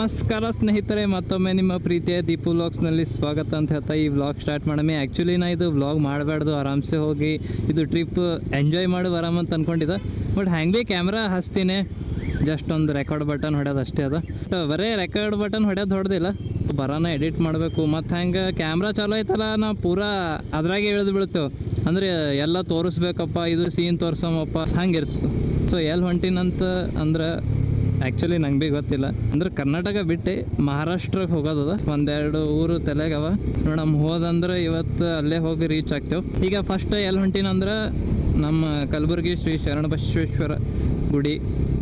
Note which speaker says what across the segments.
Speaker 1: ನಮಸ್ಕಾರ ಸ್ನೇಹಿತರೆ, ಮತ್ತೊಮ್ಮೆ ನಿಮ್ಮ ಪ್ರೀತಿಯ ದೀಪು ವ್ಲಾಗ್ಸ್ನಲ್ಲಿ ಸ್ವಾಗತ ಅಂತ ಹೇಳ್ತಾ ಈ ವ್ಲಾಗ್ ಸ್ಟಾರ್ಟ್ ಮಾಡಮೆ. ಆ್ಯಕ್ಚುಲಿ ನಾ ಇದು ವ್ಲಾಗ್ ಮಾಡಬಾರ್ದು, ಆರಾಮ್ಸೆ ಹೋಗಿ ಇದು ಟ್ರಿಪ್ ಎಂಜಾಯ್ ಮಾಡಿ ಬರಾಮಂತ ಅಂದ್ಕೊಂಡಿದ್ದೆ. ಬಟ್ ಹ್ಯಾಂಗೆ ಭೀ ಕ್ಯಾಮ್ರಾ ಹಚ್ತೀನಿ, ಜಸ್ಟ್ ಒಂದು ರೆಕಾರ್ಡ್ ಬಟನ್ ಹೊಡ್ಯೋದು ಅಷ್ಟೇ ಅದ. ಬರೀ ರೆಕಾರ್ಡ್ ಬಟನ್ ಹೊಡೆದಿಲ್ಲ, ಬರೋಣ ಎಡಿಟ್ ಮಾಡಬೇಕು. ಮತ್ತು ಹಂಗೆ ಕ್ಯಾಮ್ರಾ ಚಾಲೋ ಐತಲ್ಲ, ನಾವು ಪೂರಾ ಅದ್ರಾಗೆ ಇಳಿದು ಬೀಳ್ತೇವೆ. ಅಂದರೆ ಎಲ್ಲ ತೋರಿಸ್ಬೇಕಪ್ಪ, ಇದು ಸೀನ್ ತೋರ್ಸಮಪ್ಪ, ಹಂಗೆ ಇರ್ತದೆ. ಸೊ ಎಲ್ಲಿ ಹೊಂಟಿನಂತ ಅಂದ್ರೆ ಆ್ಯಕ್ಚುಲಿ ನಂಗೆ ಭೀ ಗೊತ್ತಿಲ್ಲ. ಅಂದ್ರೆ ಕರ್ನಾಟಕ ಬಿಟ್ಟು ಮಹಾರಾಷ್ಟ್ರಕ್ಕೆ ಹೋಗೋದದ. ಒಂದೆರಡು ಊರು ತಲೆಗವ ನೋಡಮ್. ಹೋದಂದ್ರೆ ಇವತ್ತು ಅಲ್ಲೇ ಹೋಗಿ ರೀಚ್ ಆಗ್ತೇವೆ. ಈಗ ಫಸ್ಟ್ ಎಲ್ಲಿ ಹೊಂಟಿನಂದ್ರೆ ನಮ್ಮ ಕಲಬುರಗಿ ಶ್ರೀ ಶರಣಬಸವೇಶ್ವರ ಗುಡಿ.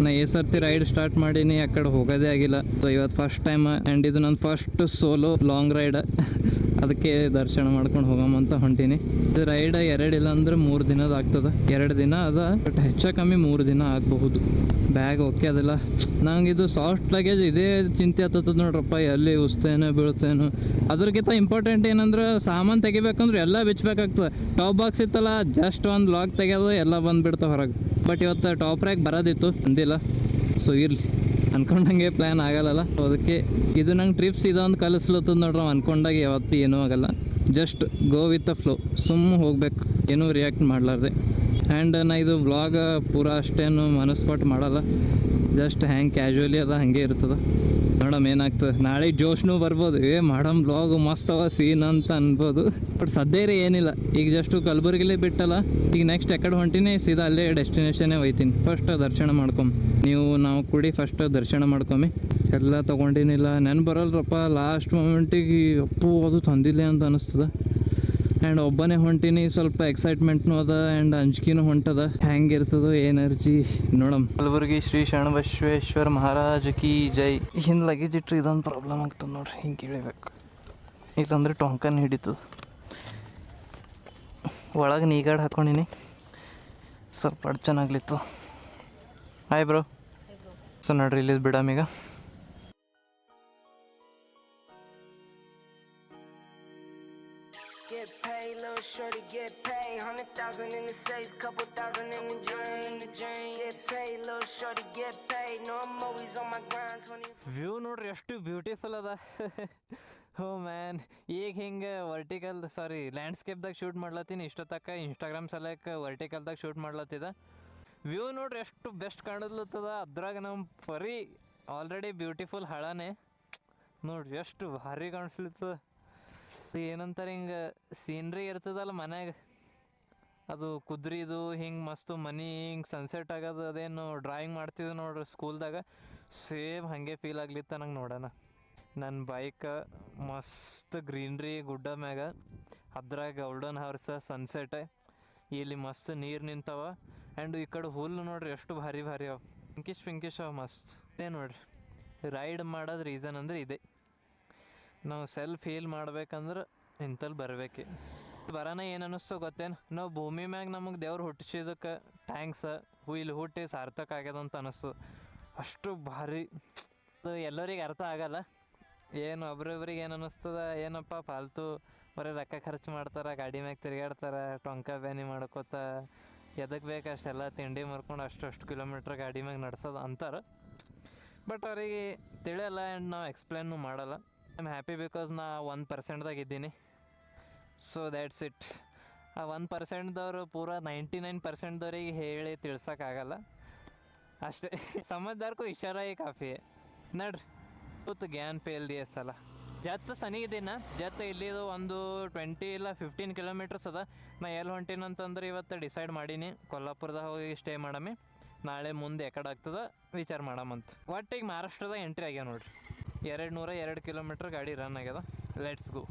Speaker 1: ನಾ ಸರ್ತಿ ರೈಡ್ ಸ್ಟಾರ್ಟ್ ಮಾಡೀನಿ, ಆ ಕಡೆ ಹೋಗೋದೇ ಆಗಿಲ್ಲ. ಸೊ ಇವತ್ತು ಫಸ್ಟ್ ಟೈಮ್ ಆ್ಯಂಡ್ ಇದು ನನ್ನ ಫಸ್ಟ್ ಸೋಲೋ ಲಾಂಗ್ ರೈಡ್. ಅದಕ್ಕೆ ದರ್ಶನ ಮಾಡ್ಕೊಂಡು ಹೋಗಮ್ಮಂತ ಹೊಂಟೀನಿ. ಇದು ರೈಡ್ 2 ಇಲ್ಲ ಅಂದ್ರೆ 3 ದಿನದ ಆಗ್ತದೆ. 2 ದಿನ ಅದ, ಬಟ್ ಹೆಚ್ಚು ಕಮ್ಮಿ 3 ದಿನ ಆಗಬಹುದು. ಬ್ಯಾಗ್ ಓಕೆ ಅದಲ್ಲ. ನಂಗೆ ಇದು ಸಾಫ್ಟ್ ಲಗೇಜ್ ಇದೇ ಚಿಂತೆ ಆಗ್ತದೆ ನೋಡ್ರಪ್ಪ, ಎಲ್ಲಿ ಉಸ್ತೇನೋ ಬೀಳ್ತೇನೋ. ಅದ್ರಕ್ಕಿಂತ ಇಂಪಾರ್ಟೆಂಟ್ ಏನಂದ್ರೆ ಸಾಮಾನು ತೆಗಿಬೇಕಂದ್ರೆ ಎಲ್ಲ ಬಿಚ್ಚಬೇಕಾಗ್ತದೆ. ಟಾಪ್ ಬಾಕ್ಸ್ ಇತ್ತಲ್ಲ, ಜಸ್ಟ್ ಒಂದು ಲಾಕ್ ತೆಗೆಯೋದು ಎಲ್ಲ ಬಂದುಬಿಡ್ತಾವೆ ಹೊರಗೆ. ಬಟ್ ಇವತ್ತು ಟಾಪ್ ರ್ಯಾಕ್ ಬರೋದಿತ್ತು, ಬಂದಿಲ್ಲ. ಸೊ ಇರಲಿ, ಅನ್ಕೊಂಡಂಗೆ ಪ್ಲ್ಯಾನ್ ಆಗಲ್ಲ. ಅದಕ್ಕೆ ಇದು ನಂಗೆ ಟ್ರಿಪ್ಸ್ ಇದೊಂದು ಕಲಿಸ್ಲತ್ತದ ನೋಡ್ರಿ. ಅನ್ಕೊಂಡಾಗ ಯಾವತ್ತು ಏನೂ ಆಗಲ್ಲ. Just go with the flow, ಸುಮ್ಮನೆ ಹೋಗ್ಬೇಕು, ಏನೂ ರಿಯಾಕ್ಟ್ ಮಾಡಲಾರ್ದೆ. ಆ್ಯಂಡ್ ನಾ ಇದು ವ್ಲಾಗ್ ಪೂರ ಅಷ್ಟೇನು ಮನಸ್ಪಟ್ಟು ಮಾಡಲ್ಲ. ಜಸ್ಟ್ ಹ್ಯಾಂಗೆ ಕ್ಯಾಶುವಲಿ ಅದ ಹಾಗೆ ಇರ್ತದೆ. ನೋಡಮ್ ಏನಾಗ್ತದೆ. ನಾಳೆ ಜೋಶ್ನೂ ಬರ್ಬೋದು, ಮಾಡಮ್ ವ್ಲಾಗ್ ಮಸ್ತ್ ಅವ ಸೀನ್ ಅಂತ ಅನ್ಬೋದು. ಬಟ್ ಸದ್ಯ ರೀ ಏನಿಲ್ಲ. ಈಗ ಜಸ್ಟು ಕಲಬುರ್ಗಿಲೇ ಬಿಟ್ಟಲ್ಲ, ಈಗ ನೆಕ್ಸ್ಟ್ ಎಕಡೆ ಹೊಂಟಿನಿ, ಸೀದಾ ಅಲ್ಲೇ ಡೆಸ್ಟಿನೇಷನ್ನೇ ಹೋಯ್ತೀನಿ. ಫಸ್ಟ್ ದರ್ಶನ ಮಾಡ್ಕೊಂಬ, ನಾವು ಕೂಡಿ ಫಸ್ಟ್ ದರ್ಶನ ಮಾಡ್ಕೊಂಬಿ. ಎಲ್ಲ ತೊಗೊಂಡಿನಿಲ್ಲ, ನೆನ್ಪು ಬರಲ್ರಪ್ಪ. ಲಾಸ್ಟ್ ಮೂಮೆಂಟಿಗೆ ಅಪ್ಪು ಅದು ತಂದಿಲ್ಲ ಅಂತ ಅನಿಸ್ತದೆ. ಆ್ಯಂಡ್ ಒಬ್ಬನೇ ಹೊಂಟೀನಿ, ಸ್ವಲ್ಪ ಎಕ್ಸೈಟ್ಮೆಂಟ್ನೂ ಅದ ಆ್ಯಂಡ್ ಅಂಜಿಕೆನೂ ಹೊಂಟದ. ಹೆಂಗಿರ್ತದೋ ಎನರ್ಜಿ ನೋಡಮ್. ಕಲಬುರಗಿ ಶ್ರೀ ಶರಣಬಸವೇಶ್ವರ ಮಹಾರಾಜ ಕಿ ಜೈ. ಹಿಂದೆ ಲಗೇಜ್ ಇಟ್ಟರೆ ಇದೊಂದು ಪ್ರಾಬ್ಲಮ್ ಆಗ್ತದೆ ನೋಡ್ರಿ, ಹಿಂಗೆ ಇಳಿಬೇಕು, ಇಲ್ಲಾಂದ್ರೆ ಟೊಂಕನ್ ಹಿಡಿತದೆ. ಒಳಗೆ ನೀಗಾಡ್ ಹಾಕೊಂಡಿನಿ, ಸ್ವಲ್ಪ ಅಡ್ಚನಾಗ್ಲಿತ್ತು. Hi bro. ಸೊ ನೋಡ್ರಿ, ಇಲ್ಲಿ ಬಿಡಮೀಗ.
Speaker 2: Get paid, little shorty, get paid. 100,000 in the safe, couple thousand in the drain. Get paid, little shorty, get paid. No, I'm always on my grind. 20.
Speaker 1: View ನೋಡ್ರಿ ಎಷ್ಟು ಬ್ಯೂಟಿಫುಲ್ ಅದ. ಹೋ man, ಈಗ ಹಿಂಗೆ ಲ್ಯಾಂಡ್ಸ್ಕೇಪ್ದಾಗ shoot ಮಾಡ್ಲತ್ತೀನಿ. ಇಷ್ಟೊತ್ತಕ್ಕ Instagram ಸಲಕ್ಕೆ ವರ್ಟಿಕಲ್ದಾಗ shoot ಮಾಡ್ಲತ್ತಿದ. View ನೋಡ್ರಿ ಎಷ್ಟು best ಕಾಣದ್ಲತ್ತದ. ಅದ್ರಾಗ ನಮ್ಮ ಪರಿ ಆಲ್ರೆಡಿ ಬ್ಯೂಟಿಫುಲ್ ಹಳನೇ ನೋಡ್ರಿ, ಎಷ್ಟು ಭಾರಿ ಕಾಣಿಸ್ಲಿತ್ತದ. ಏನಂತಾರೆ, ಹಿಂಗೆ ಸೀನ್ರಿ ಇರ್ತದಲ್ಲ ಮನ್ಯಾಗ, ಅದು ಕುದ್ರಿದು ಹಿಂಗೆ ಮಸ್ತು ಮನಿ ಹಿಂಗೆ ಸನ್ಸೆಟ್ ಆಗೋದು. ಅದೇನು ಡ್ರಾಯಿಂಗ್ ಮಾಡ್ತಿದ್ದೆ ನೋಡ್ರಿ ಸ್ಕೂಲ್ದಾಗ, ಸೇಮ್ ಹಾಗೆ ಫೀಲ್ ಆಗ್ಲಿತ್ತ ನಂಗೆ ನೋಡೋಣ. ನನ್ನ ಬೈಕ್ ಮಸ್ತ್ ಗ್ರೀನ್ರಿ ಗುಡ್ಡ ಮ್ಯಾಗ, ಅದ್ರಾಗ ಗೋಲ್ಡನ್ ಹಾರ್ಸ ಸನ್ಸೆಟ್, ಇಲ್ಲಿ ಮಸ್ತ್ ನೀರು ನಿಂತವ. ಆ್ಯಂಡ್ ಈ ಕಡೆ ಹುಲ್ಲು ನೋಡ್ರಿ ಎಷ್ಟು ಭಾರಿ ಭಾರಿ ಅವ, ಪಿಂಕಿಶ್ ಅವ ಮಸ್ತ್. ಇದೇ ನೋಡ್ರಿ ರೈಡ್ ಮಾಡೋದು ರೀಸನ್ ಅಂದರೆ ಇದೆ. ನಾವು ಸೆಲ್ಫ್ ಹೀಲ್ ಮಾಡ್ಬೇಕಂದ್ರೆ ಇಂಥಲ್ಲಿ ಬರಬೇಕು. ಬರೋಣ ಏನು ಅನ್ನಿಸ್ತೋ ಗೊತ್ತೇನು, ನಾವು ಭೂಮಿ ಮ್ಯಾಗ ನಮಗೆ ದೇವ್ರು ಹುಟ್ಟಿಸಿದಕ್ಕೆ ಥ್ಯಾಂಕ್ಸ್, ಇಲ್ಲಿ ಹುಟ್ಟಿ ಸಾರ್ಥಕ ಆಗ್ಯದಂತ ಅನ್ನಿಸ್ತು. ಅಷ್ಟು ಭಾರಿ. ಎಲ್ಲರಿಗೆ ಅರ್ಥ ಆಗಲ್ಲ. ಏನು ಒಬ್ರೊಬ್ರಿಗೆ ಏನು ಅನ್ನಿಸ್ತದ, ಏನಪ್ಪ ಫಾಲ್ತು ಬರೀ ರೊಕ್ಕ ಖರ್ಚು ಮಾಡ್ತಾರೆ, ಗಾಡಿ ಮ್ಯಾಗ ತಿರುಗಾಡ್ತಾರೆ, ಟೊಂಕ ಬ್ಯಾನಿ ಮಾಡ್ಕೋತ, ಎದಕ್ಕೆ ಬೇಕು ಅಷ್ಟೆಲ್ಲ ತಿಂಡಿ ಮಾರ್ಕೊಂಡು ಅಷ್ಟು ಕಿಲೋಮೀಟ್ರ್ ಗಾಡಿ ಮ್ಯಾಗ ನಡ್ಸೋದು ಅಂತಾರೆ. ಬಟ್ ಅವರಿಗೆ ತಿಳಿಯಲ್ಲ ಆ್ಯಂಡ್ ನಾವು ಎಕ್ಸ್ಪ್ಲೇನು ಮಾಡಲ್ಲ. ಐ ಆಮ್ ಹ್ಯಾಪಿ ಬಿಕಾಸ್ ನಾ 1% ಇದ್ದೀನಿ. So that's it. ಆ 1%ದವರು ಪೂರ 99%ದವ್ರಿಗೆ ಹೇಳಿ ತಿಳ್ಸೋಕ್ಕಾಗಲ್ಲ ಅಷ್ಟೇ. ಸಮಜ್ದಾರ್ಕು ಇಶಾರ ಈ ಕಾಫಿ ನಡ್ರಿ. ಕೂತು ಗ್ಯಾನ್ ಪೇಲ್ ದಿಯೇ ಸಲ ಜತ್ ಸನಿಗಿದ್ದೀನ. ಜತ್ ಇಲ್ಲಿದು ಒಂದು 20 ಇಲ್ಲ 15 ಕಿಲೋಮೀಟರ್ಸ್ ಅದ. ನಾ ಎಲ್ಲಿ ಹೊಂಟೀನಂತಂದ್ರೆ ಇವತ್ತು ಡಿಸೈಡ್ ಮಾಡೀನಿ, ಕೊಲ್ಲಾಪುರದಾಗ ಹೋಗಿ ಸ್ಟೇ ಮಾಡಮಿ. ನಾಳೆ ಮುಂದೆ ಎಕಡೆ ಆಗ್ತದೆ ವಿಚಾರ ಮಾಡಮಂತ. ಒಟ್ಟಿಗೆ ಮಹಾರಾಷ್ಟ್ರದಾಗ ಎಂಟ್ರಿ ಆಗ್ಯಾವ ನೋಡ್ರಿ. 202 ಕಿಲೋಮೀಟ್ರ್ ಗಾಡಿ ರನ್ ಆಗ್ಯದ. Let's go.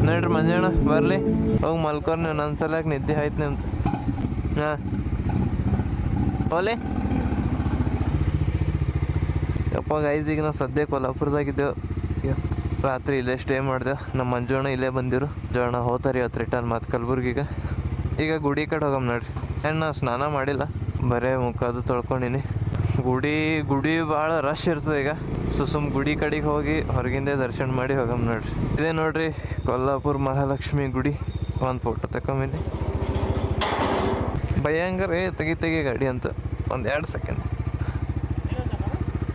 Speaker 1: ನೋಡ್ರಿ ಮಂಜಣ್ಣ ಬರಲಿ, ಹೋಗಿ ಮಲ್ಕೋರ್ ನೀವು. ನನ್ನ ಸಲಕ್ಕೆ ನಿದ್ದೆ ಆಯ್ತು ನಿಮ್ದು. ಹಾಂ ಹೋಲೆ ಯಪ್ಪ ಗೈಸ್. ಈಗ ನಾವು ಸದ್ಯ ಕೊಲ್ಲಾಪುರದಾಗಿದ್ದೆವು. ರಾತ್ರಿ ಇಲ್ಲೇ ಸ್ಟೇ ಮಾಡಿದೆ. ನಮ್ಮ ಮಂಜುಣ್ಣ ಇಲ್ಲೇ ಬಂದಿರು. ಮಂಜುಣ್ಣ ಹೋಗ್ತಾರೆ ಇವತ್ತು ರಿಟರ್ನ್ ಮತ್ತು ಕಲಬುರ್ಗಿಗೆ. ಈಗ ಗುಡಿ ಕಡೆ ಹೋಗಮ್ ನೋಡ್ರಿ. ಆ್ಯಂಡ್ ನಾ ಸ್ನಾನ ಮಾಡಿಲ್ಲ, ಬರೇ ಮುಖದ್ದು ತೊಳ್ಕೊಂಡಿನಿ. ಗುಡಿ ಭಾಳ ರಶ್ ಇರ್ತದೆ ಈಗ. ಸುಮ್ ಗುಡಿ ಕಡೆಗೆ ಹೋಗಿ ಹೊರಗಿಂದೇ ದರ್ಶನ ಮಾಡಿ ಹೋಗಮ್ ನೋಡ್ರಿ. ಇದೇ ನೋಡ್ರಿ ಕೊಲ್ಲಾಪುರ ಮಹಾಲಕ್ಷ್ಮಿ ಗುಡಿ. ಒಂದು ಫೋಟೋ ತಗೊಂಬಿನಿ. ಭಯಂಕರ ತೆಗಿ ಗಾಡಿ ಅಂತ. ಒಂದು 2 ಸೆಕೆಂಡ್.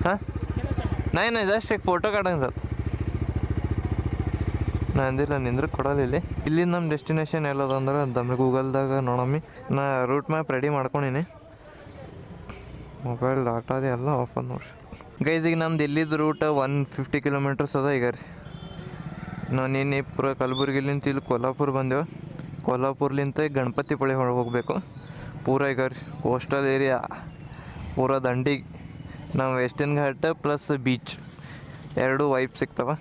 Speaker 1: ಹಾಂ ನೈ ಜಸ್ಟ್ ಈಗ ಫೋಟೋ ಕಾಡಂಗೆ ನಾ ಅಂದಿಲ್ಲ ನಿಂದ್ರೆ ಕೊಡಲ್ಲ ಇಲ್ಲಿ ನಮ್ಮ ಡೆಸ್ಟಿನೇಷನ್ ಎಲ್ಲದ ಅಂದ್ರೆ ದಮ್ಮಿ ಗೂಗಲ್ದಾಗ ನೋಡಮ್ಮಿ. ನಾ ರೂಟ್ ಮ್ಯಾಪ್ ರೆಡಿ ಮಾಡ್ಕೊಂಡಿನಿ. ಮೊಬೈಲ್ ಡಾಟಾದ ಎಲ್ಲ ಆಫ್ ಅದ ನೋಡ್ರಿ ಗೈಸ್. ಈಗ ನಮ್ದು ಇಲ್ಲಿದ್ದು ರೂಟ್ 150 ಕಿಲೋಮೀಟರ್ಸ್ ಅದ. ಈಗ ರೀ ನಾವು ನಿನ್ನೆ ಪೂರ ಕಲಬುರ್ಗಿಲಿಂತ ಇಲ್ಲಿ ಕೊಲ್ಲಾಪುರ ಬಂದೆವು. ಕೊಲ್ಲಾಪುರ್ಲಿಂತ ಗಣಪತಿಪುಳೆ ಹೋಗಬೇಕು. ಪೂರ ಈಗ ರೀ ಕೋಸ್ಟಲ್ ಏರಿಯಾ ಪೂರ ದಂಡಿಗೆ ನಾವು western ghat plus beach 2 wipe ಸಿಗ್ತವೆ.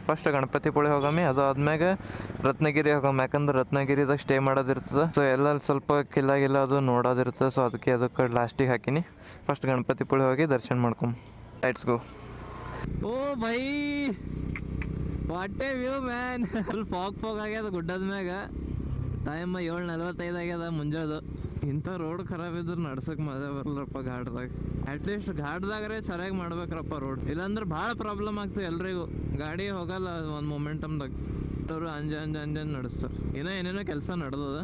Speaker 1: ಫಸ್ಟ್ ಗಣಪತಿಪುಳೆ ಹೋಗಮ್ಮಿ. ಅದು ಆದ್ಮ್ಯಾಗ ರತ್ನಗಿರಿ ಹೋಗಮ್ಮ. ಯಾಕಂದ್ರೆ ರತ್ನಗಿರಿದಾಗ ಸ್ಟೇ ಮಾಡೋದಿರ್ತದೆ. ಸೊ ಎಲ್ಲ ಸ್ವಲ್ಪ ಕಿಲ್ಲ ಅದು ನೋಡೋದಿರ್ತದೆ. ಸೊ ಅದಕ್ಕೆ ಲಾಸ್ಟಿಗೆ ಹಾಕಿನಿ. ಫಸ್ಟ್ ಗಣಪತಿಪುಳೆ ಹೋಗಿ ದರ್ಶನ ಮಾಡ್ಕೊಂಬ. Let's go. Oh boy what a view man. Full fog ಆಗ್ಯದ ಗುಡ್ಡದ ಮ್ಯಾಗ. ಟೈಮ್ 7:45 ಆಗ್ಯದ ಮುಂಜಾದು. ಇಂಥ ರೋಡ್ ಖರಾಬ್ ಇದ್ರೆ ನಡ್ಸೋಕೆ ಮಜಾ ಬರಲ್ಲಪ್ಪ ಘಾಟ್ದಾಗ. ಅಟ್ಲೀಸ್ಟ್ ಘಾಟ್ದಾಗ್ರೆ ಸರಿಯಾಗಿ ಮಾಡ್ಬೇಕ್ರಪ್ಪ ರೋಡ್. ಇಲ್ಲಾಂದ್ರೆ ಭಾಳ ಪ್ರಾಬ್ಲಮ್ ಆಗ್ತದೆ ಎಲ್ರಿಗೂ. ಗಾಡಿ ಹೋಗಲ್ಲ ಒಂದು ಮೊಮೆಂಟಮ್ದಾಗ. ಅವರು ಅಂಜ ನಡೆಸ್ತಾರೆ. ಏನೇನೋ ಕೆಲಸ ನಡೆದದ.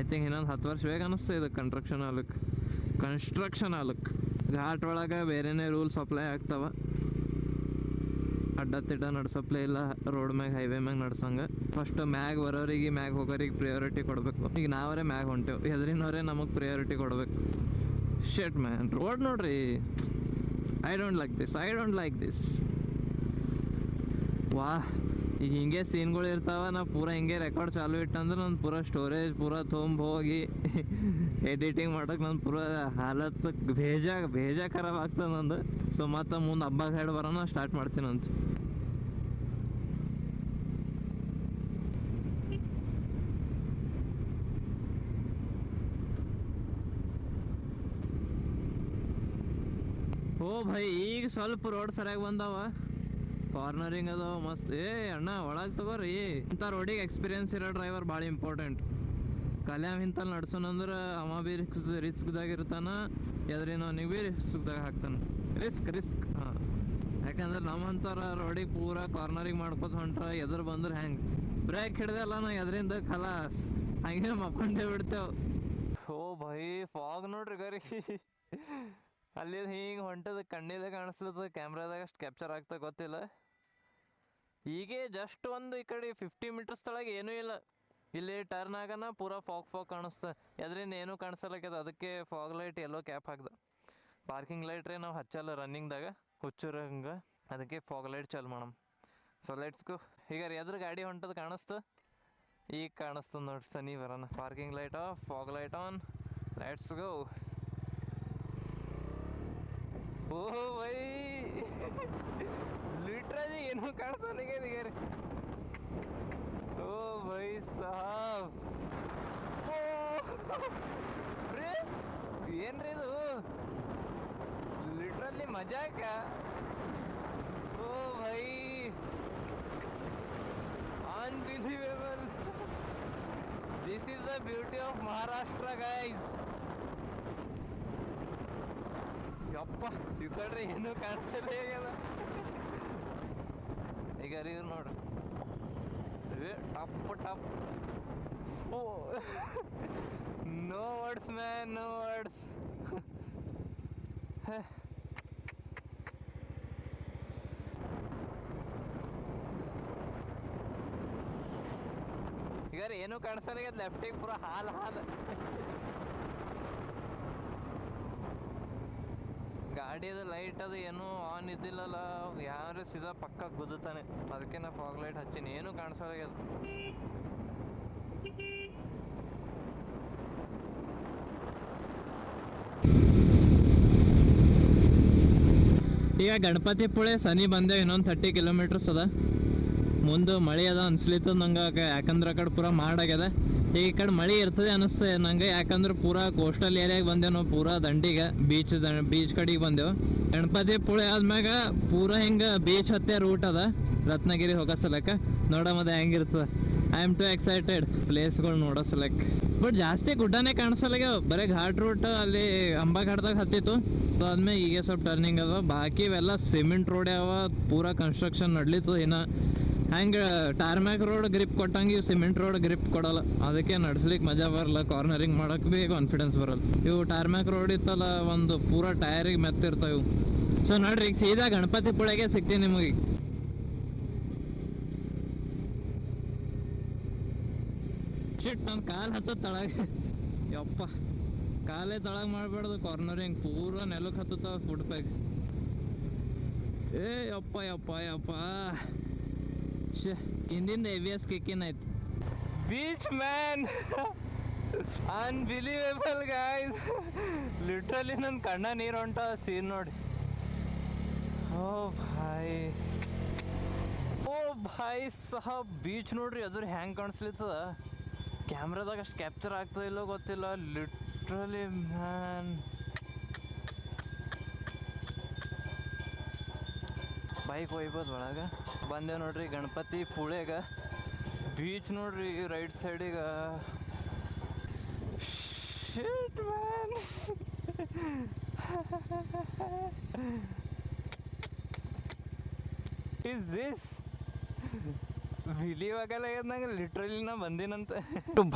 Speaker 1: ಐ ಥಿಂಕ್ ಇನ್ನೊಂದು 10 ವರ್ಷ ಬೇಗ ಅನ್ನಿಸ್ತದೆ ಇದು ಕನ್ಸ್ಟ್ರಕ್ಷನ್ ಆಲಕ್ಕೆ. ಘಾಟ್ ಒಳಗೆ ಬೇರೆನೇ ರೂಲ್ಸ್ ಅಪ್ಲೈ ಆಗ್ತಾವ. ಅಡ್ಡ ನಡ್ಸಪ್ಲೇ ಇಲ್ಲ ರೋಡ್ ಮ್ಯಾಗ, ಹೈವೇ ಮ್ಯಾಗ ನಡ್ಸಂಗೆ. ಫಸ್ಟ್ ಮ್ಯಾಗ ಬರೋರಿಗೆ ಮ್ಯಾಗ ಹೋಗೋರಿಗೆ ಪ್ರಿಯಾರಿಟಿ ಕೊಡಬೇಕು. ಈಗ ನಾವರೇ ಮ್ಯಾಗ ಹೊಂಟೇವು, ಎದ್ರಿನವರೇ ನಮಗೆ ಪ್ರಿಯಾರಿಟಿ ಕೊಡಬೇಕು. ಶೆಟ್ ಮ್ಯಾನ್ ರೋಡ್ ನೋಡ್ರಿ. I don't like this. ವಾಹ್, ಈಗ ಹಿಂಗೆ ಸೀನ್ಗಳು ಇರ್ತಾವ. ನಾ ಪೂರ ಹಿಂಗೆ ರೆಕಾರ್ಡ್ ಚಾಲು ಇಟ್ಟಂದ್ರೆ ನನ್ನ ಪೂರ ಸ್ಟೋರೇಜ್ ಪೂರ ಹೋಗಿ ಎಡಿಟಿಂಗ್ ಮಾಡೋಕೆ ನನ್ನ ಪೂರ ಹಾಲತ್ತು ಬೇಜ ಖರಾಬ್ ಆಗ್ತದೆ ನಂದು. ಸೊ ಮತ್ತೆ ಮುಂದೆ ಹಬ್ಬ ಹೇಳಿ ಬರೋಣ ಸ್ಟಾರ್ಟ್ ಮಾಡ್ತೀನಂತ. ಓ ಭೈ, ಈಗ ಸ್ವಲ್ಪ ರೋಡ್ ಸರಿಯಾಗಿ ಬಂದಾವ. ಕಾರ್ನರಿಂಗ್ ಅದಾವ ಮಸ್ತ್. ಅಣ್ಣ ಒಳಗೆ ತಗೋರಿ. ಇಂಥ ರೋಡಿಗೆ ಎಕ್ಸ್ಪೀರಿಯನ್ಸ್ ಇರೋ ಡ್ರೈವರ್ ಭಾಳ ಇಂಪಾರ್ಟೆಂಟ್. ಕಲ್ಯಾಮ್ ಇಂತಲ್ಲಿ ನಡ್ಸೋಣಂದ್ರೆ ಅವ ಭೀ ರಿಸ್ಕ್ದಾಗ ಇರ್ತಾನ, ಎದ್ರಿನವನಿಗೆ ಭೀ ರಿಸ್ಕ್ದಾಗ ಹಾಕ್ತಾನೆ. ರಿಸ್ಕ್ ಹಾಂ. ಯಾಕಂದ್ರೆ ನಮ್ಮಂಥರ ರೋಡಿಗೆ ಪೂರ ಕಾರ್ನರಿಂಗ್ ಮಾಡ್ಕೊತ ಹೊಂಟ್ರ ಎದುರು ಬಂದ್ರೆ ಹೆಂಗೆ ಬ್ರೇಕ್ ಹಿಡ್ದಲ್ಲ ನಾ ಎದ್ರಿಂದ ಖಲಾಸ್ ಹಂಗೆ ಮಕ್ಕೊಂಡೇ ಬಿಡ್ತೇವೆ. ಓ ಭೈ, ಫಾಗ್ ನೋಡ್ರಿ ಗರಿ. ಅಲ್ಲಿ ಹಿಂಗೆ ಹೊಂಟದ ಕಣ್ಣಿದೆ ಕಾಣಿಸ್ಲತ್ತದ. ಕ್ಯಾಮ್ರಾದಾಗ ಅಷ್ಟು ಕ್ಯಾಪ್ಚರ್ ಆಗ್ತಾ ಗೊತ್ತಿಲ್ಲ. ಹೀಗೆ ಜಸ್ಟ್ ಒಂದು ಈ ಕಡೆ 50 ಮೀಟರ್ಸ್ ತಳಗೆ ಏನೂ ಇಲ್ಲ. ಇಲ್ಲಿ ಟರ್ನ್ ಆಗನ ಪೂರಾ ಫಾಗ್ ಕಾಣಿಸ್ತ. ಎದ್ರಿಂದ ಏನೂ ಕಾಣಿಸಲಕ್ಕದ. ಅದಕ್ಕೆ ಫಾಗ್ ಲೈಟ್ ಎಲ್ಲೋ ಕ್ಯಾಪ್ ಹಾಕ್ದ. ಪಾರ್ಕಿಂಗ್ ಲೈಟ್ ರೀ ನಾವು ಹಚ್ಚಲ್ಲ ರನ್ನಿಂಗ್ದಾಗ, ಹುಚ್ಚರಂಗೆ. ಅದಕ್ಕೆ ಫಾಗ್ ಲೈಟ್ ಚಾಲು ಮಾಡಮ್. So let's go. ಈಗ ಎದ್ರ ಗಾಡಿ ಹೊಂಟದ ಕಾಣಿಸ್ತು. ಈಗ ಕಾಣಿಸ್ತದ ನೋಡ್ರಿ ಸನಿ ಬರೋಣ. Parking light off, fog light on. Let's go. Oh boy, literally ಏನೂ ಕಾಣಿಸ್ತಾನಿಗೆ ರೀ. ಓ ಬೈ ಸಾಬ್, ಏನ್ರಿ ಇದು ಲಿಟ್ರಲಿ ಮಜಾಕ. Oh boy, unbelievable. This is the beauty of Maharashtra guys. ಯಪ್ಪ, ಈ ಕಡೆ ಏನೂ ಕಾಣಿಸಲ್ಲ ಆಗ್ಯದ. ಈಗ ಇವ್ರು ನೋಡ್ರಿ ಟಪ್. Oh no words man, no words. ಈಗ ಏನೂ ಕಾಣಿಸಲ್ಲ. ಲೆಫ್ಟಿಗೆ ಪೂರ ಹಾಲು. ಗಾಡಿಯದು ಲೈಟ್ ಅದು ಏನೂ ಆನ್ ಇದ್ದಿಲ್ಲಲ್ಲ. ಯಾರು ಸೀದಾ ಪಕ್ಕ ಗುದ್ದುತ್ತಾನೆ. ಅದಕ್ಕೆ ನಾ ಫಾಗ್ ಲೈಟ್ ಹಚ್ಚೀನಿ. ಏನೂ ಕಾಣಿಸಲ್ಲ. ಈಗ ಗಣಪತಿಪುಳೆ ಸನಿ ಬಂದೇವು. ಇನ್ನೊಂದು 30 ಕಿಲೋಮೀಟರ್ಸ್ ಅದ. ಮುಂದೆ ಮಳೆ ಅದ ಅನ್ಸ್ಲಿತ್ತು ನಂಗೆ. ಯಾಕಂದ್ರೆ ಆ ಕಡೆ ಪೂರ ಮಾಡಾಗ್ಯದ. ಈಗ ಈ ಕಡೆ ಮಳೆ ಇರ್ತದೆ ಅನ್ನಿಸ್ತದೆ ನಂಗೆ. ಯಾಕಂದ್ರೆ ಪೂರಾ ಕೋಸ್ಟಲ್ ಏರಿಯಾಗೆ ಬಂದೆವು ನಾವು. ಪೂರಾ ದಂಡಿಗೆ ಬೀಚ್ ಕಡೆಗೆ ಬಂದೆವು. ಗಣಪತಿಪುಳೆ ಆದ್ಮ್ಯಾಗ ಪೂರಾ ಹಿಂಗೆ ಬೀಚ್ ಹತ್ತೆ ರೂಟ್ ಅದ. ರತ್ನಗಿರಿ ಹೋಗೋ ಸಲಕ ನೋಡಮದು ಹೆಂಗಿರ್ತದೆ. ಐ ಆಮ್ ಟು ಎಕ್ಸೈಟೆಡ್ ಪ್ಲೇಸ್ಗಳು ನೋಡೋ ಸಲಕ್. ಬಟ್ ಜಾಸ್ತಿ ಗುಡ್ಡನೇ ಕಾಣಿಸಲ್ಲಾಗ, ಬರೀ ಘಾಟ್ ರೂಟ್ ಅಲ್ಲಿ ಅಂಬಾಘಾಟ್ದಾಗ ಹತ್ತಿತ್ತು. ಸೊ ಆದ್ಮೇಲೆ ಈಗ ಸ್ವಲ್ಪ ಟರ್ನಿಂಗ್ ಅದ, ಬಾಕಿ ಇವೆಲ್ಲ ಸಿಮೆಂಟ್ ರೋಡ್ ಯಾವ ಪೂರಾ ಕನ್ಸ್ಟ್ರಕ್ಷನ್ ನಡ್ಲಿತ್ತು. ಇನ್ನು ಹಂಗೆ ಟಾರ್ಮ್ಯಾಕ್ ರೋಡ್ ಗ್ರಿಪ್ ಕೊಟ್ಟಂಗೆ ಇವು ಸಿಮೆಂಟ್ ರೋಡ್ ಗ್ರಿಪ್ ಕೊಡಲ್ಲ, ಅದಕ್ಕೆ ನಡ್ಸ್ಲಿಕ್ಕೆ ಮಜಾ ಬರಲ್ಲ, ಕಾರ್ನರಿಂಗ್ ಮಾಡೋಕೆ ಭೀ ಕಾನ್ಫಿಡೆನ್ಸ್ ಬರಲ್ಲ. ಇವು ಟಾರ್ಮ್ಯಾಕ್ ರೋಡ್ ಇತ್ತಲ್ಲ, ಒಂದು ಪೂರಾ ಟೈರಿಗೆ ಮೆತ್ತಿರ್ತಾವೆ ಇವು. ಸೊ ನೋಡ್ರಿ, ಈಗ ಸೀದಾ ಗಣಪತಿ ಪುಳೆಗೆ ಸಿಗ್ತೀನಿ ನಿಮಗೆ. ಶಿಟ್, ನನ್ನ ಕಾಲು ಹತ್ತದ ತಳಗೆ. ಯಪ್ಪ, ಕಾಲೇ ತಳಗೆ ಮಾಡಬಾರ್ದು, ಕಾರ್ನರಿಂಗ್ ಪೂರಾ ನೆಲಕ್ಕೆ ಹತ್ತುತ್ತಾವ ಫುಡ್ ಪ್ಯಾಕ್. ಏ ಯಪ್ಪ ಯಪ್ಪ ಯಪ್ಪ, ಶೇ ಹಿಂದಿಂದ ABS ಕಿಕ್ಕಿನ್ ಆಯ್ತು. Beach man, unbelievable guys, literally ನನ್ನ ಕಣ್ಣ ನೀರು ಹೊಂಟ ಸೀನ್ ನೋಡಿ. ಓ ಭಾಯ್, ಓ ಭಾಯ್ ಸಾಹಬ್, ಬೀಚ್ ನೋಡ್ರಿ ಅದ್ರ ಹೆಂಗೆ ಕಾಣಿಸ್ಲಿತ್ತದ. ಕ್ಯಾಮ್ರಾದಾಗ ಅಷ್ಟು ಕ್ಯಾಪ್ಚರ್ ಆಗ್ತದೆ ಇಲ್ಲೋ ಗೊತ್ತಿಲ್ಲ, ಲಿಟ್ರಲಿ ಮ್ಯಾನ್. ಬೈಕ್ ಒಯ್ಬೋದು ಒಳಗೆ. ಬಂದೆ ನೋಡ್ರಿ ಗಣಪತಿ ಪುಳೆಗ, ಬೀಚ್ ನೋಡ್ರಿ ರೈಟ್ ಸೈಡಿಗ. Shit man, is this believe ಆಗಲ್ಲ ನಂಗೆ, ಲಿಟ್ರಲಿ ನಾ ಬಂದಿನಂತೆ.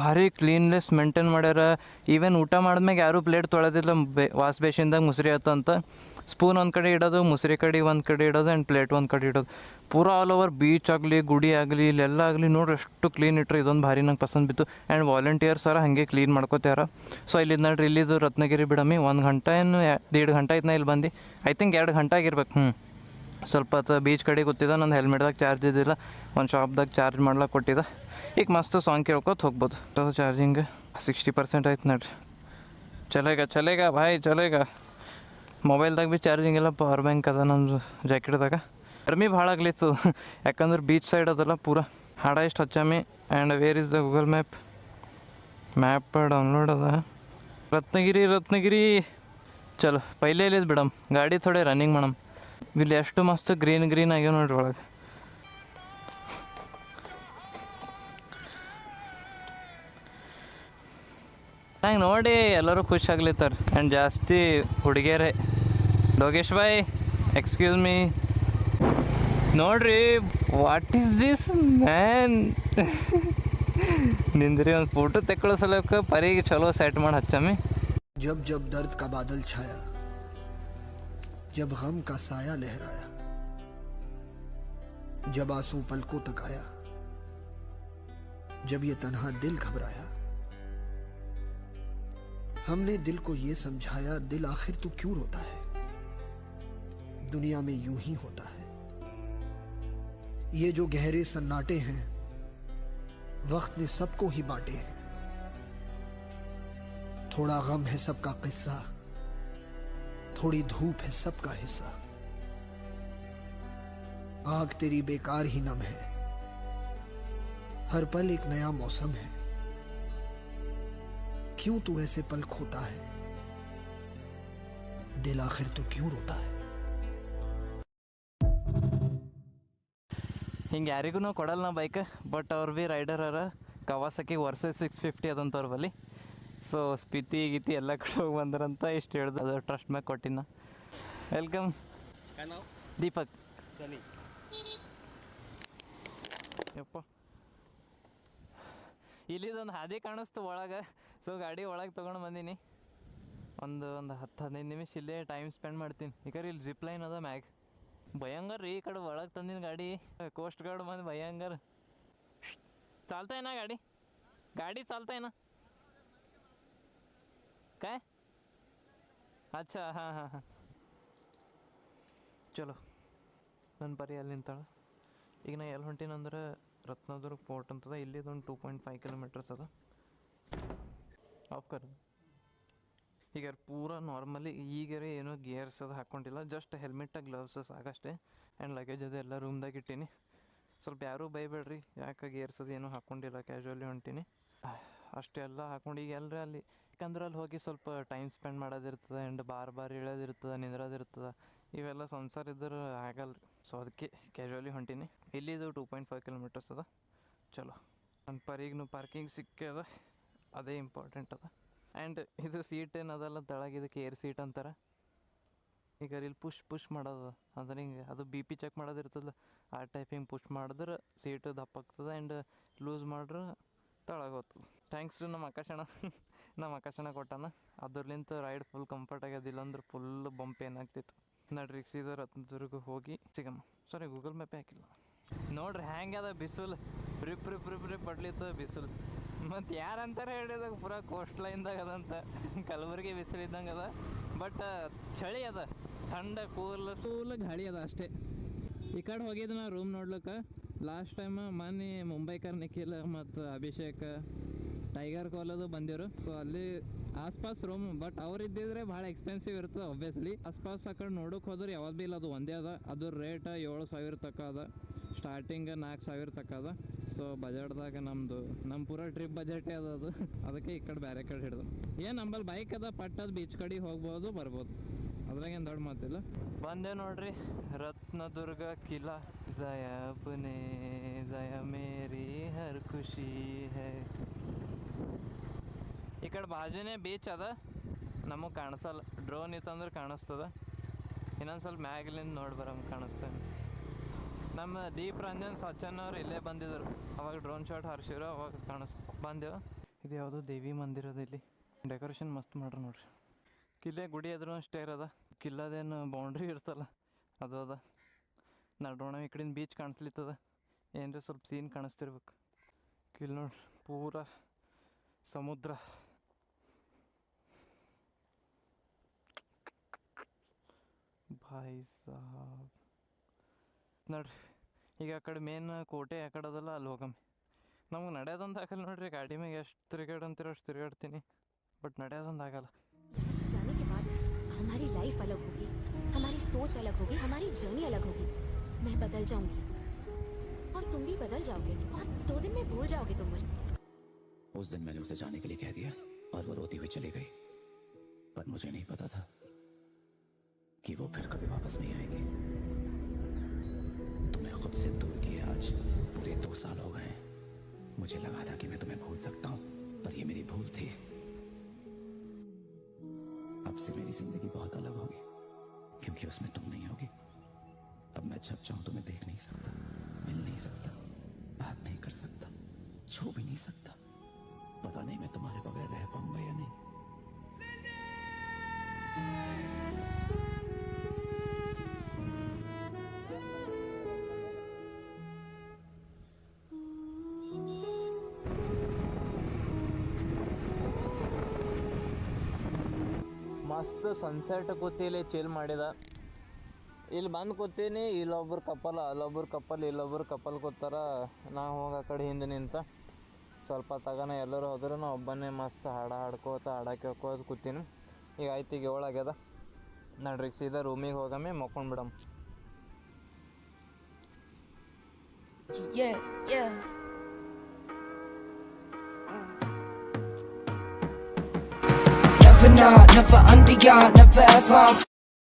Speaker 1: ಭಾರಿ ಕ್ಲೀನ್ನೆಸ್ ಮೇಂಟೈನ್ ಮಾಡ್ಯಾರ. ಈವನ್ ಊಟ ಮಾಡಿದ್ಮ್ಯಾಗ ಯಾರೂ ಪ್ಲೇಟ್ ತೊಳೆದಿಲ್ಲ, ವಾಶ್ ಬೇಸಿನ್ದಾಗ ಮುಸ್ರಿ ಆಯ್ತಂತ. ಸ್ಪೂನ್ ಒಂದು ಕಡೆ ಇಡೋದು, ಮುಸ್ರಿ ಕಡೆ ಒಂದು ಕಡೆ ಇಡೋದು, ಆ್ಯಂಡ್ ಪ್ಲೇಟ್ ಒಂದು ಕಡೆ ಇಡೋದು. ಪೂರಾ ಆಲ್ ಓವರ್ ಬೀಚ್ ಆಗಲಿ, ಗುಡಿ ಆಗಲಿ, ಇಲ್ಲೆಲ್ಲ ಆಗಲಿ ನೋಡ್ರಿ ಎಷ್ಟು ಕ್ಲೀನ್ ಇಟ್ಟರೆ. ಇದೊಂದು ಭಾರಿ ನಂಗೆ ಪಸಂದ್ ಬಿತ್ತು. ಆ್ಯಂಡ್ ವಾಲಂಟಿಯರ್ಸ್ ಅರ ಹಾಗೆ ಕ್ಲೀನ್ ಮಾಡ್ಕೋತಾರ. ಸೊ ಇಲ್ಲಿ ನೋಡ್ರಿ, ಇಲ್ಲಿದು ರತ್ನಗಿರಿ ಬಿಡಮಿ 1 ಗಂಟೆ ಏನು 1.5 ಗಂಟೆ ಆಯ್ತು ನಾ ಇಲ್ಲಿ ಬಂದು. ಐ ಥಿಂಕ್ 2 ಗಂಟೆ ಆಗಿರ್ಬೇಕು. ಸ್ವಲ್ಪ ಹೊತ್ತು ಬೀಚ್ ಕಡೆ ಗೊತ್ತಿದ್ದ, ನಂದು ಹೆಲ್ಮೆಟ್ದಾಗ ಚಾರ್ಜ್ ಇದ್ದಿಲ್ಲ, ಒಂದು ಶಾಪ್ದಾಗ ಚಾರ್ಜ್ ಮಾಡ್ಲಿಕ್ಕೆ ಕೊಟ್ಟಿದ್ದ. ಈಗ ಮಸ್ತ್ ಸಾಂಗ್ ಕೇಳ್ಕೊತ ಹೋಗ್ಬೋದು. ಚಾರ್ಜಿಂಗ್ 60% ಆಯ್ತು ನೋಡ್ರಿ. ಚಲೇಗ ಭಾಯ್ ಚಲೇಗ. ಮೊಬೈಲ್ದಾಗ ಭೀ ಚಾರ್ಜಿಂಗ್ ಇಲ್ಲ, ಪವರ್ ಬ್ಯಾಂಕ್ ಅದ ನಮ್ಮದು ಜಾಕೆಟ್ದಾಗ. ಗರ್ಮಿ ಭಾಳ ಆಗ್ಲಿತ್ತು, ಯಾಕಂದ್ರೆ ಬೀಚ್ ಸೈಡ್ ಅದಲ್ಲ ಪೂರ. ಹಾಡ ಇಷ್ಟು ಹಚ್ಚಾಮಿ. And where is the Google map download ಅದ. ರತ್ನಗಿರಿ ಚಲೋ ಪೈಲೇ ಇಲ್ಲಿದ್ದು ಬಿಡಮ್, ಗಾಡಿ ಥೋಡೆ ರನ್ನಿಂಗ್ ಮಾಡಮ್. ಇಲ್ಲಿ ಎಷ್ಟು ಮಸ್ತ್ ಗ್ರೀನ್ ಆಗ್ಯಾವ ನೋಡ್ರಿ ಒಳಗೆ. ಹಂಗೆ ನೋಡಿ ಎಲ್ಲರೂ ಖುಷಿ ಆಗ್ಲಿತ್ತಾರ. ಆ್ಯಂಡ್ ಜಾಸ್ತಿ ಹುಡುಗಿಯರೇ. ಲೋಕೇಶ್ ಬಾಯ್, ಎಕ್ಸ್ಕ್ಯೂಸ್ ಮೀ, ನೋಡ್ರಿ ವಾಟ್ ಈಸ್ ದಿಸ್ ಮ್ಯಾನ್. ನಿಂದ್ರಿ ಒಂದು ಫೋಟೋ ತೆಕ್ಕೊಳ್ಳೋ ಸಲಕ್ಕೆ ಪರಿಗೆ ಚಲೋ ಸೆಟ್ ಮಾಡಿ ಹಚ್ಚಾಮಿ.
Speaker 3: जब जब दर्द का बादल छाया, जब गम का साया लहराया, जब आंसू पलकों तक आया, जब ये तन्हा दिल घबराया, हमने दिल को ये समझाया, दिल आखिर तू क्यों रोता है, दुनिया में यूं ही होता है, ये जो गहरे सन्नाटे हैं वक्त ने सबको ही बांटे हैं, थोड़ा गम है सबका किस्सा, थोड़ी धूप है सबका हिस्सा, आग तेरी बेकार ही नम है, हर पल एक नया मौसम है, क्यों तू ऐसे पल खोता है, दिल आखिर तू क्यों रोता है.
Speaker 1: ಹಿಂಗೆ ಯಾರಿಗೂ ಕೊಡಲ್ಲ ನಾ ಬೈಕ್, ಬಟ್ ಅವ್ರು ಭೀ ರೈಡರ್ ಅರ. ಕವಾಸಕಿ ವರ್ಸಸ್ 650 ಅದಂತ ಅವ್ರ ಬಲ್ಲಿ. ಸೊ ಸ್ಪಿತಿ ಗೀತಿ ಎಲ್ಲ ಕಡೆ ಹೋಗಿ ಬಂದ್ರಂತ ಇಷ್ಟು ಹೇಳ್ದು, ಅದು ಟ್ರಸ್ಟ್ ಮ್ಯಾಗ ಕೊಟ್ಟಿನ. ವೆಲ್ಕಮ್. ದೀಪಕ್. ಯಪ್ಪ, ಇಲ್ಲಿದೊಂದು ಹಾದಿ ಕಾಣಿಸ್ತು ಒಳಗೆ. ಸೊ ಗಾಡಿ ಒಳಗೆ ತೊಗೊಂಡು ಬಂದೀನಿ. ಒಂದು 10-15 ನಿಮಿಷ ಇಲ್ಲೇ ಟೈಮ್ ಸ್ಪೆಂಡ್ ಮಾಡ್ತೀನಿ. ಈಗ ಇಲ್ಲಿ ಜಿಪ್ ಲೈನ್ ಅದ ಮ್ಯಾಗ. ಭಯಂಕರ ರೀ, ಈ ಕಡೆ ಒಳಗೆ ತಂದಿನ ಗಾಡಿ. ಕೋಸ್ಟ್ ಗಾರ್ಡ್ ಬಂದು ಭಯಂಕರ. ಚಾಲ್ತಾ ಏನಾ ಗಾಡಿ ಚಾಲ್ತಾ ಏನಾ काय अच्छा ಹಾಂ ಚಲೋ. ನನ್ನ ಪರಿ ಅಲ್ಲಿ ನಿಂತಾಳೆ. ಈಗ ನಾ ಎಲ್ಲಿ ಹೊಂಟೀನಂದ್ರೆ ರತ್ನದುರ್ಗ ಫೋರ್ಟ್ ಅಂತದ. ಇಲ್ಲಿದೊಂದು 2.5 ಕಿಲೋಮೀಟರ್ಸ್ ಅದ. ಆಫ್ ಕರ್ ಈಗ ಪೂರ ನಾರ್ಮಲಿ. ಈಗರೆ ಏನೋ ಗೇರ್ಸ್ ಅದು ಹಾಕ್ಕೊಂಡಿಲ್ಲ, ಜಸ್ಟ್ ಹೆಲ್ಮೆಟ್ ಗ್ಲೌಸ್ ಸಾಕಷ್ಟೇ. ಆ್ಯಂಡ್ ಲಗೇಜ್ ಅದು ಎಲ್ಲ ರೂಮ್ದಾಗ ಇಟ್ಟೀನಿ. ಸ್ವಲ್ಪ ಯಾರೂ ಬೈಬೇಡ್ರಿ, ಯಾಕೆ ಗೇರ್ಸ್ ಅದು ಏನೂ ಹಾಕ್ಕೊಂಡಿಲ್ಲ, ಕ್ಯಾಶುವಲಿ ಹೊಂಟೀನಿ. ಅಷ್ಟೆಲ್ಲ ಹಾಕೊಂಡು ಈಗ ಎಲ್ಲರೂ ಅಲ್ಲಿ, ಯಾಕಂದ್ರೆ ಅಲ್ಲಿ ಹೋಗಿ ಸ್ವಲ್ಪ ಟೈಮ್ ಸ್ಪೆಂಡ್ ಮಾಡೋದಿರ್ತದೆ ಆ್ಯಂಡ್ ಬಾರ್ ಇಳೋದಿರ್ತದೆ, ನಿಂದ್ರೋದಿರ್ತದೆ, ಇವೆಲ್ಲ ಸಂಸಾರ ಇದ್ದರೆ ಆಗಲ್ಲ ರೀ. ಸೊ ಅದಕ್ಕೆ ಕ್ಯಾಶುವಲಿ ಹೊಂಟೀನಿ. ಇಲ್ಲಿದು 2.5 ಕಿಲೋಮೀಟರ್ಸ್ ಅದ. ಚಲೋ ನನ್ನ ಪರೀಗೂ ಪಾರ್ಕಿಂಗ್ ಸಿಕ್ಕದ, ಅದೇ ಇಂಪಾರ್ಟೆಂಟ್ ಅದ. ಆ್ಯಂಡ್ ಇದು ಸೀಟ್ ಏನದಲ್ಲ ತೆಳಗೆ, ಇದಕ್ಕೆ ಏರ್ ಸೀಟ್ ಅಂತಾರೆ. ಈಗ ಇಲ್ಲಿ ಪುಷ್ ಮಾಡೋದು ಅಂದ್ರೆ ಹಿಂಗೆ ಅದು BP ಚೆಕ್ ಮಾಡೋದಿರ್ತದಲ್ಲ, ಆ ಟೈಪ್ ಹಿಂಗೆ ಪುಷ್ ಮಾಡಿದ್ರೆ ಸೀಟ್ ದಪ್ಪ ಆಗ್ತದೆ ಆ್ಯಂಡ್ ಲೂಸ್ ಮಾಡ್ರೆ ತಳಗೆ ಹೋಗ್ತದೆ. ಥ್ಯಾಂಕ್ಸ್ ಟು ನಮ್ಮ ಆಕಾಶಣ್ಣ ಕೊಟ್ಟಾನ. ಅದ್ರಲಿಂತ ರೈಡ್ ಫುಲ್ ಕಂಫರ್ಟ್ ಆಗ್ಯದಿಲ್ಲ ಅಂದ್ರೆ ಫುಲ್ ಬಂಪ್ ಏನಾಗ್ತಿತ್ತು. ನಡ್ರಿ ಸೀದಾ ರತ್ನದುರ್ಗ ಹೋಗಿ ಸಿಗಮ್ಮ. ಸಾರಿ, ಗೂಗಲ್ ಮ್ಯಾಪೇ ಹಾಕಿಲ್ಲ. ನೋಡ್ರಿ ಹ್ಯಾಂಗೆ ಅದ ಬಿಸಿಲು, ರಿಪ್ ಬಡ್ಲಿತ್ತು ಬಿಸಿಲು. ಮತ್ತು ಯಾರಂತಾರೆ ಹೇಳಿದಾಗ ಪೂರಾ ಕೋಸ್ಟ್ ಲೈನ್ದಾಗ ಅದಂತ, ಕಲಬುರಗಿ ಬಿಸಿಲು ಇದ್ದಂಗೆ ಅದ. ಬಟ್ ಚಳಿ ಅದ, ಥಂಡ ಕೂಲ್ ಗಾಳಿ ಅದ ಅಷ್ಟೇ. ಈ ಕಡೆ ಹೋಗಿದ್ದು ನಾ ರೂಮ್ ನೋಡ್ಲಿಕ್ಕೆ ಲಾಸ್ಟ್ ಟೈಮ್. ಮೊನ್ನೆ ಮುಂಬೈಕರ್ ನಿಖಿಲ್ ಮತ್ತು ಅಭಿಷೇಕ್ ಟೈಗರ್ ಕಾಲದು ಬಂದಿರು. ಸೊ ಅಲ್ಲಿ ಆಸ್ಪಾಸ್ ರೂಮ್, ಬಟ್ ಅವ್ರು ಇದ್ದಿದ್ರೆ ಭಾಳ ಎಕ್ಸ್ಪೆನ್ಸಿವ್ ಇರ್ತದೆ ಒಬ್ವಿಯಸ್ಲಿ. ಆಸ್ಪಾಸ್ ಆ ಕಡೆ ನೋಡೋಕೆ ಹೋದ್ರೆ ಯಾವ್ದು ಭೀ ಇಲ್ಲ, ಅದು ಒಂದೇ ಅದ. ಅದ್ರ ರೇಟ್ 7,000 ತಕ್ಕ ಅದ, ಸ್ಟಾರ್ಟಿಂಗ್ 4,000 ತಕ್ಕ ಅದ. ಸೊ ಬಜೆಟ್ದಾಗ ನಮ್ಮ ಪೂರ ಟ್ರಿಪ್ ಬಜೆಟೇ ಅದ ಅದು. ಅದಕ್ಕೆ ಈ ಕಡೆ ಬೇರೆ ಕಡೆ ಹಿಡ್ದು ಏನು ನಂಬಲ್ಲಿ ಬೈಕ್ ಅದ, ಪಟ್ಟದ ಬೀಚ್ ಕಡೆ ಹೋಗ್ಬೋದು ಬರ್ಬೋದು, ಅದ್ರಾಗೇನು ದೊಡ್ಡ ಮಾತಿಲ್ಲ. ಬಂದೆ ನೋಡ್ರಿ ರತ್ನದುರ್ಗ ಕಿಲಾ. ಜಯ ಅಪ್ನೆ ಜಯ ಮೇರಿ ಹರ್ ಖುಷಿ ಹೈ. ಈ ಕಡೆ ಬಾಜುನೇ ಬೀಚ್ ಅದ, ನಮಗೆ ಕಾಣಿಸಲ್ಲ. ಡ್ರೋನ್ ಇತ್ತಂದ್ರೆ ಕಾಣಿಸ್ತದ. ಇನ್ನೊಂದು ಸ್ವಲ್ಪ ಮ್ಯಾಗ್ಲಿಂದ ನೋಡಿ ಬರಂಗೆ ಕಾಣಿಸ್ತೇನೆ. ನಮ್ಮ ದೀಪ್ ರಂಜನ್ ಸಚ್ಚನ್ ಅವ್ರು ಇಲ್ಲೇ ಬಂದಿದ್ರು, ಅವಾಗ ಡ್ರೋನ್ ಶಾಟ್ ಹಾರಿಸಿದ್ರು, ಅವಾಗ ಬಂದೆವು. ಇದು ಯಾವುದೋ ದೇವಿ ಮಂದಿರ ಅದ. ಇಲ್ಲಿ ಡೆಕೋರೇಷನ್ ಮಸ್ತ್ ಮಾಡ್ರಿ ನೋಡ್ರಿ. ಕಿಲ್ಲೆ ಗುಡಿ ಎದುರು ಸ್ಟೇರ್ ಅದ. ಕಿಲ್ಲದೇನು ಬೌಂಡ್ರಿ ಇರ್ತಲ್ಲ ಅದು ಅದ. ನಡ್ರೋಣ ಈ ಕಡೆಯಿಂದ ಬೀಚ್ ಕಾಣಿಸ್ಲಿತ್ತದ, ಏನರ ಸ್ವಲ್ಪ ಸೀನ್ ಕಾಣಿಸ್ತಿರ್ಬೇಕು. ಕಿಲ್ ನೋಡ್ರಿ ಪೂರ ಸಮುದ್ರ. ಭಾಯ್ ಸಾಬ್ ನೋಡ್ರಿ. ಈಗ ಆ ಕಡೆ ಮೇನ್ ಕೋಟೆ ಆ ಕಡೆ ಅದಲ್ಲ, ಅಲ್ಲಿ ಹೋಗಮ್ಮಿ. ನಮ್ಗೆ ನಡೆಯೋದೊಂದು ಆಗಲ್ಲ ನೋಡ್ರಿ. ಗಾಡಿ ಮ್ಯಾಗ ಎಷ್ಟು ತಿರುಗಾಡಂತೀರೋ ಅಷ್ಟು ತಿರುಗಾಡ್ತೀನಿ, ಬಟ್ ನಡೆಯೋದೊಂದು ಆಗಲ್ಲ.
Speaker 4: जाने के बाद हमारी लाइफ अलग होगी, हमारी सोच अलग होगी, हमारी जर्नी अलग होगी. मैं बदल जाऊंगी और तुम भी बदल जाओगे, और 2 दिन में भूल जाओगे तुम मुझे.
Speaker 5: उस दिन मैंने उसे जाने के लिए कह दिया और वो रोती हुई चली गई, पर मुझे नहीं पता था कि वो फिर कभी वापस नहीं आएगी. तुम्हें खुद से दूर किए आज पूरे 2 साल हो गए. मुझे लगा था कि मैं तुम्हें भूल सकता हूँ, पर ये मेरी भूल थी. अब से मेरी जिंदगी बहुत अलग होगी, क्योंकि उसमें तुम नहीं होगी. अब मैं जब चाहूं तुम्हें देख नहीं सकता, मिल नहीं सकता, बात नहीं कर सकता, छू भी नहीं सकता. पता नहीं मैं तुम्हारे बगैर रह पाऊंगा या नहीं.
Speaker 1: ಮಸ್ತ್ ಸನ್ಸೆಟ್ ಕೂತಿಲಿ ಚಿಲ್ ಮಾಡಿದ. ಇಲ್ಲಿ ಬಂದು ಕೂತೀನಿ, ಇಲ್ಲೊಬ್ರು ಕಪ್ಪಲ್, ಅಲ್ಲೊಬ್ರು ಕಪ್ಪಲ್, ಇಲ್ಲೊಬ್ರು ಕಪ್ಪಲ್ ಕೂತಾರ. ನಾವು ಹೋಗಿ ಆ ಕಡೆ ಹಿಂದೆ ನಿಂತ ಸ್ವಲ್ಪ ತಗನ ಎಲ್ಲರೂ ಹೋದ್ರು, ನಾ ಒಬ್ಬನೇ ಮಸ್ತ್ ಹಾಡ್ಕೋತ ಹಾಡಕ್ಕೆ ಹೋಗೋದು ಕೂತೀನಿ. ಈಗ ಆಯ್ತು, ಈಗ 7 ಆಗ್ಯದ. ನಡ್ರಿ ಸೀದಾ ರೂಮಿಗೆ ಹೋಗಮ್ಮಿ, ಮಕ್ಕೊಂಡು ಬಿಡಮ್ಮ.
Speaker 6: Never not, never under, never ever.